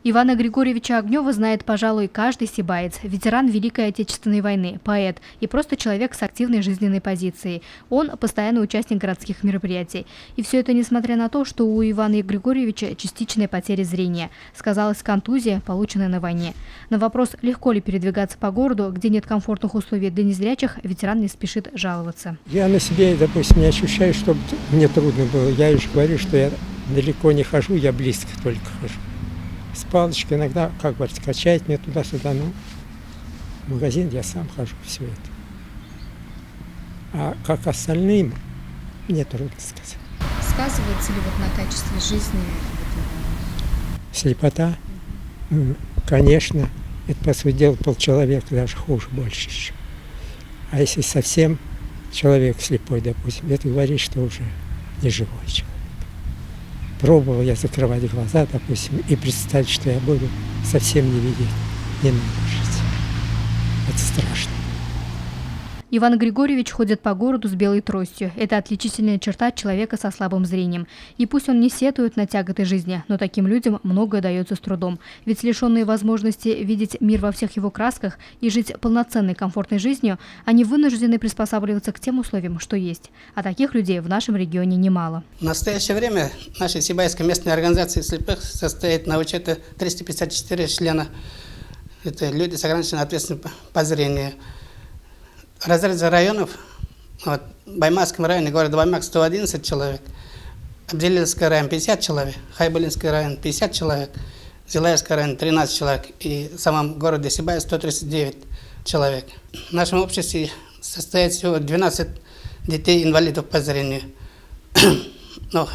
Ивана Григорьевича Огнева знает, пожалуй, каждый сибаец, ветеран Великой Отечественной войны, поэт и просто человек с активной жизненной позицией. Он постоянный участник городских мероприятий. И все это несмотря на то, что у Ивана Григорьевича частичная потеря зрения. Сказалась контузия, полученная на войне. На вопрос, легко ли передвигаться по городу, где нет комфортных условий для незрячих, ветеран не спешит жаловаться. Я на себе, допустим, не ощущаю, что мне трудно было. Я лишь говорю, что я далеко не хожу, я близко только хожу. С палочкой иногда, как говорится, качает меня туда-сюда, но в магазин я сам хожу, все это. А как остальным, мне трудно сказать. Сказывается ли вот на качестве жизни? Слепота? Конечно. Это, по сути дела, полчеловека, даже хуже, больше еще. А если совсем человек слепой, допустим, это говорит, что уже не живой человек. Пробовал я закрывать глаза, допустим, и представить, что я буду совсем не видеть, не надо жить. Это страшно. Иван Григорьевич ходит по городу с белой тростью. Это отличительная черта человека со слабым зрением. И пусть он не сетует на тяготы жизни, но таким людям многое дается с трудом. Ведь лишенные возможности видеть мир во всех его красках и жить полноценной комфортной жизнью, они вынуждены приспосабливаться к тем условиям, что есть. А таких людей в нашем регионе немало. В настоящее время наша Сибайская местная организация слепых состоит на учете 354 члена. Это люди с ограниченной ответственностью по зрению. Разрез районов, вот, в Баймакском районе города Баймак 111 человек, Абдилильский район 50 человек, Хайбулинский район 50 человек, Зилаевский район 13 человек и в самом городе Сибай 139 человек. В нашем обществе состоит всего 12 детей-инвалидов по зрению. Но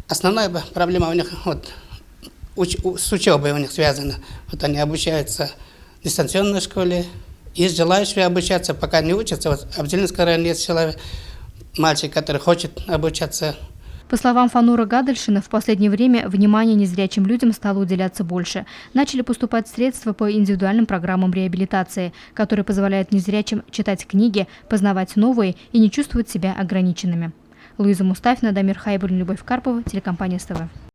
основная проблема у них вот, с учебой у них связана. Вот они обучаются в дистанционной школе. Есть желающие обучаться, пока не учатся. Вот в Абдилильском районе есть человек, мальчик, который хочет обучаться. По словам Фанура Гадальшина, в последнее время внимание незрячим людям стало уделяться больше. Начали поступать средства по индивидуальным программам реабилитации, которые позволяют незрячим читать книги, познавать новые и не чувствовать себя ограниченными. Луиза Мустафина, Дамир Хайбулин, Любовь Карпова, телекомпания СТВ.